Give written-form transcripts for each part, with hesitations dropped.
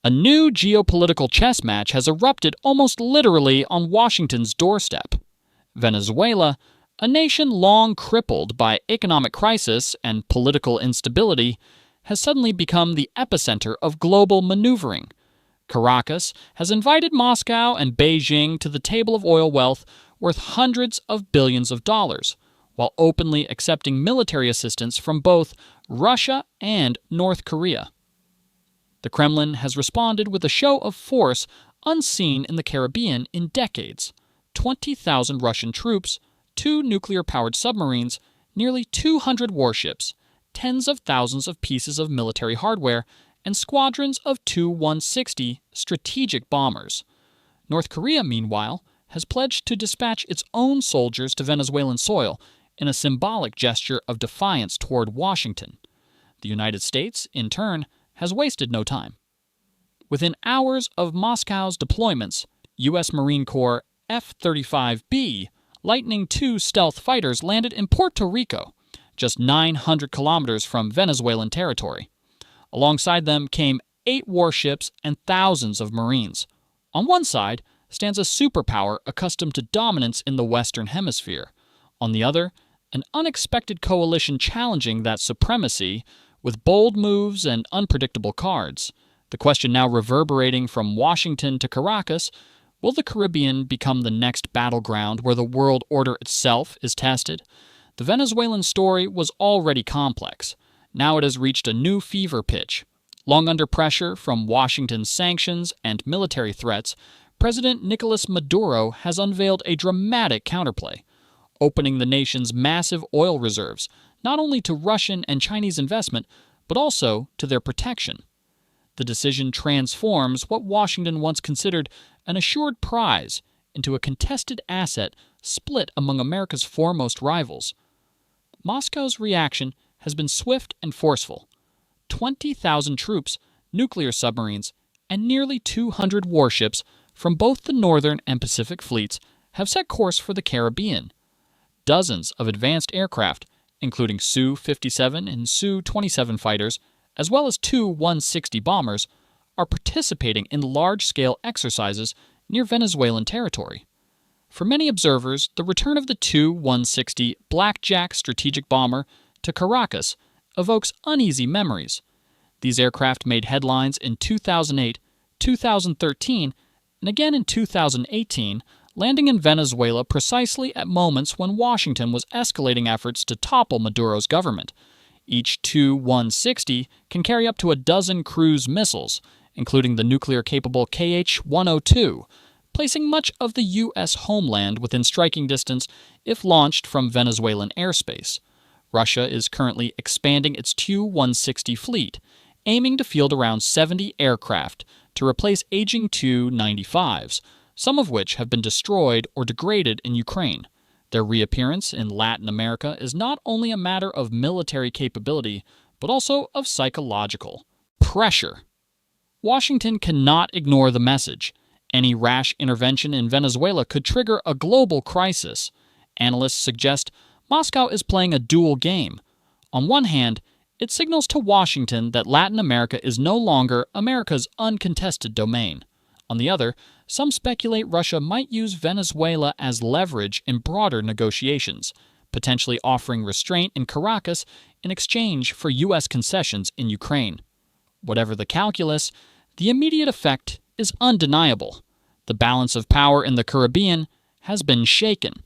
A new geopolitical chess match has erupted almost literally on Washington's doorstep. Venezuela, a nation long crippled by economic crisis and political instability, has suddenly become the epicenter of global maneuvering. Caracas has invited Moscow and Beijing to the table of oil wealth worth hundreds of billions of dollars, while openly accepting military assistance from both Russia and North Korea. The Kremlin has responded with a show of force unseen in the Caribbean in decades. 20,000 Russian troops, 2 nuclear-powered submarines, nearly 200 warships, tens of thousands of pieces of military hardware, and squadrons of Tu-160 strategic bombers. North Korea, meanwhile, has pledged to dispatch its own soldiers to Venezuelan soil in a symbolic gesture of defiance toward Washington. The United States, in turn, has wasted no time. Within hours of Moscow's deployments, U.S. Marine Corps F-35B Lightning II stealth fighters landed in Puerto Rico, just 900 kilometers from Venezuelan territory. Alongside them came 8 warships and thousands of Marines. On one side stands a superpower accustomed to dominance in the Western Hemisphere. On the other, an unexpected coalition challenging that supremacy with bold moves and unpredictable cards. The question now reverberating from Washington to Caracas: will the Caribbean become the next battleground where the world order itself is tested? The Venezuelan story was already complex. Now it has reached a new fever pitch. Long under pressure from Washington's sanctions and military threats, President Nicolas Maduro has unveiled a dramatic counterplay, opening the nation's massive oil reserves, not only to Russian and Chinese investment, but also to their protection. The decision transforms what Washington once considered an assured prize into a contested asset split among America's foremost rivals. Moscow's reaction has been swift and forceful. 20,000 troops, nuclear submarines, and nearly 200 warships from both the Northern and Pacific fleets have set course for the Caribbean. Dozens of advanced aircraft, including Su-57 and Su-27 fighters, as well as 2 160 bombers, are participating in large-scale exercises near Venezuelan territory. For many observers, the return of the Tu-160 Blackjack strategic bomber to Caracas evokes uneasy memories. These aircraft made headlines in 2008, 2013, and again in 2018, landing in Venezuela precisely at moments when Washington was escalating efforts to topple Maduro's government. Each Tu-160 can carry up to a dozen cruise missiles, including the nuclear-capable KH-102, placing much of the U.S. homeland within striking distance if launched from Venezuelan airspace. Russia is currently expanding its Tu-160 fleet, aiming to field around 70 aircraft to replace aging Tu-95s, some of which have been destroyed or degraded in Ukraine. Their reappearance in Latin America is not only a matter of military capability, but also of psychological pressure. Washington cannot ignore the message. Any rash intervention in Venezuela could trigger a global crisis. Analysts suggest Moscow is playing a dual game. On one hand, it signals to Washington that Latin America is no longer America's uncontested domain. On the other, some speculate Russia might use Venezuela as leverage in broader negotiations, potentially offering restraint in Caracas in exchange for U.S. concessions in Ukraine. Whatever the calculus, the immediate effect is undeniable. The balance of power in the Caribbean has been shaken.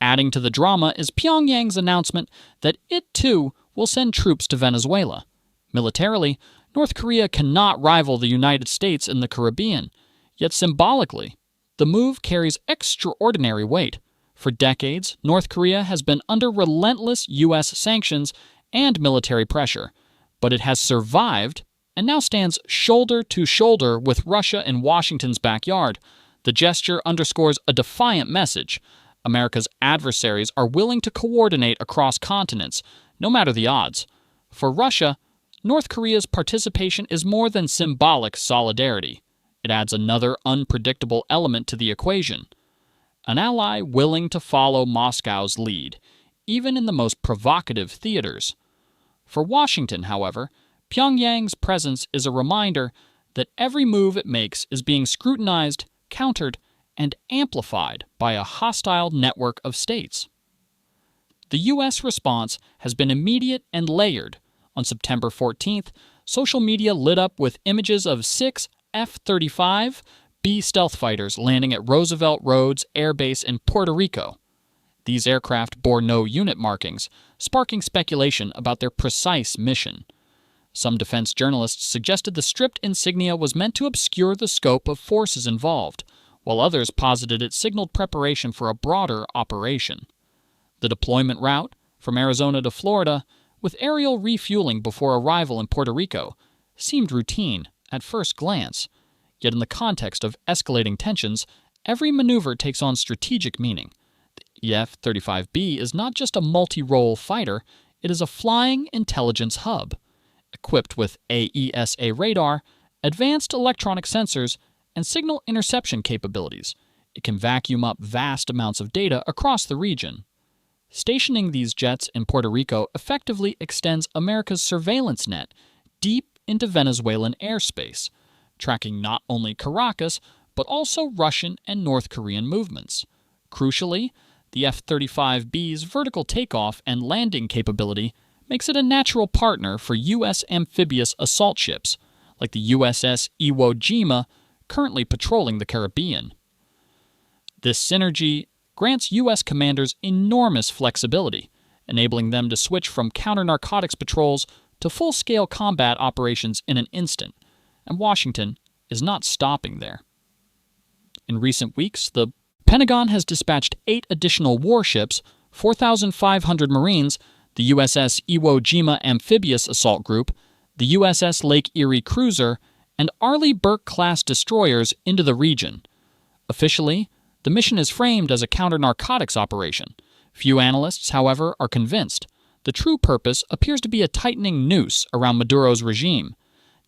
Adding to the drama is Pyongyang's announcement that it, too, will send troops to Venezuela. Militarily, North Korea cannot rival the United States in the Caribbean, yet symbolically, the move carries extraordinary weight. For decades, North Korea has been under relentless U.S. sanctions and military pressure, but it has survived and now stands shoulder to shoulder with Russia in Washington's backyard. The gesture underscores a defiant message. America's adversaries are willing to coordinate across continents, no matter the odds. For Russia, North Korea's participation is more than symbolic solidarity. It adds another unpredictable element to the equation. An ally willing to follow Moscow's lead, even in the most provocative theaters. For Washington, however, Pyongyang's presence is a reminder that every move it makes is being scrutinized, countered, and amplified by a hostile network of states. The U.S. response has been immediate and layered. On September 14th, social media lit up with images of 6 F-35B stealth fighters landing at Roosevelt Roads Air Base in Puerto Rico. These aircraft bore no unit markings, sparking speculation about their precise mission. Some defense journalists suggested the stripped insignia was meant to obscure the scope of forces involved, while others posited it signaled preparation for a broader operation. The deployment route, from Arizona to Florida, with aerial refueling before arrival in Puerto Rico, seemed routine at first glance. Yet in the context of escalating tensions, every maneuver takes on strategic meaning. The F-35B is not just a multi-role fighter, it is a flying intelligence hub. Equipped with AESA radar, advanced electronic sensors, and signal interception capabilities, it can vacuum up vast amounts of data across the region. Stationing these jets in Puerto Rico effectively extends America's surveillance net deep into Venezuelan airspace, tracking not only Caracas, but also Russian and North Korean movements. Crucially, the F-35B's vertical takeoff and landing capability makes it a natural partner for U.S. amphibious assault ships, like the USS Iwo Jima, currently patrolling the Caribbean. This synergy grants U.S. commanders enormous flexibility, enabling them to switch from counter-narcotics patrols to full-scale combat operations in an instant, and Washington is not stopping there. In recent weeks, the Pentagon has dispatched 8 additional warships, 4,500 Marines, the USS Iwo Jima Amphibious Assault Group, the USS Lake Erie Cruiser, and Arleigh Burke-class destroyers into the region. Officially, the mission is framed as a counter-narcotics operation. Few analysts, however, are convinced. The true purpose appears to be a tightening noose around Maduro's regime.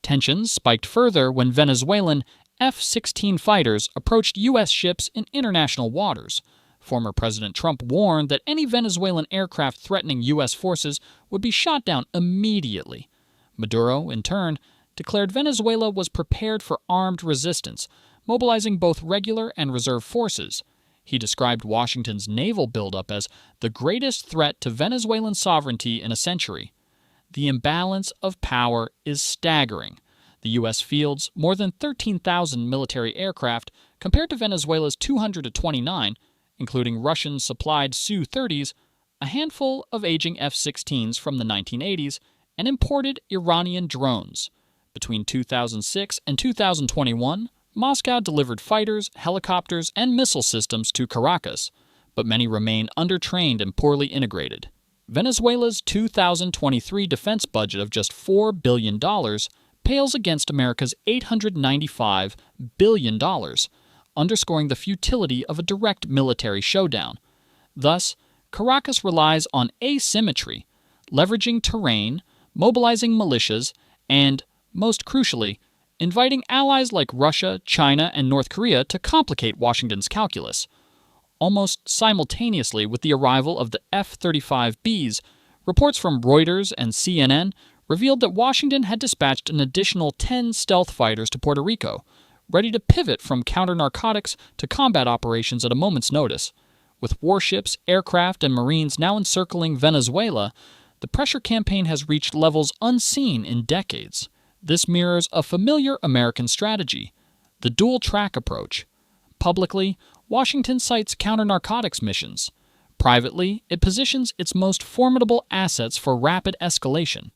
Tensions spiked further when Venezuelan F-16 fighters approached U.S. ships in international waters. Former President Trump warned that any Venezuelan aircraft threatening U.S. forces would be shot down immediately. Maduro, in turn, declared Venezuela was prepared for armed resistance, mobilizing both regular and reserve forces. He described Washington's naval buildup as the greatest threat to Venezuelan sovereignty in a century. The imbalance of power is staggering. The U.S. fields more than 13,000 military aircraft compared to Venezuela's 229, including Russian-supplied Su-30s, a handful of aging F-16s from the 1980s, and imported Iranian drones. Between 2006 and 2021, Moscow delivered fighters, helicopters, and missile systems to Caracas, but many remain undertrained and poorly integrated. Venezuela's 2023 defense budget of just $4 billion pales against America's $895 billion, underscoring the futility of a direct military showdown. Thus, Caracas relies on asymmetry, leveraging terrain, mobilizing militias, and, most crucially, inviting allies like Russia, China, and North Korea to complicate Washington's calculus. Almost simultaneously with the arrival of the F-35Bs, reports from Reuters and CNN revealed that Washington had dispatched an additional 10 stealth fighters to Puerto Rico, ready to pivot from counter-narcotics to combat operations at a moment's notice. With warships, aircraft, and Marines now encircling Venezuela, the pressure campaign has reached levels unseen in decades. This mirrors a familiar American strategy, the dual-track approach. Publicly, Washington cites counter-narcotics missions. Privately, it positions its most formidable assets for rapid escalation.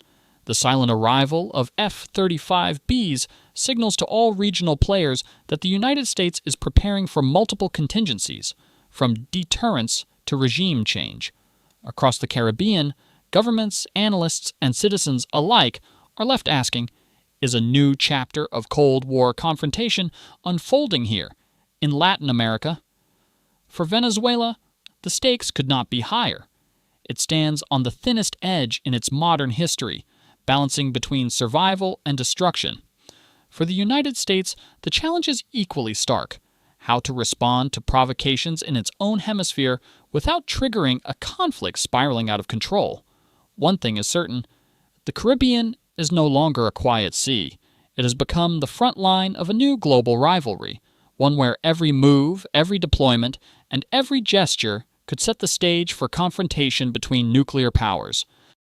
The silent arrival of F-35Bs signals to all regional players that the United States is preparing for multiple contingencies, from deterrence to regime change. Across the Caribbean, governments, analysts, and citizens alike are left asking, is a new chapter of Cold War confrontation unfolding here in Latin America? For Venezuela, the stakes could not be higher. It stands on the thinnest edge in its modern history, balancing between survival and destruction. For the United States, the challenge is equally stark: how to respond to provocations in its own hemisphere without triggering a conflict spiraling out of control. One thing is certain: the Caribbean is no longer a quiet sea. It has become the front line of a new global rivalry, one where every move, every deployment, and every gesture could set the stage for confrontation between nuclear powers,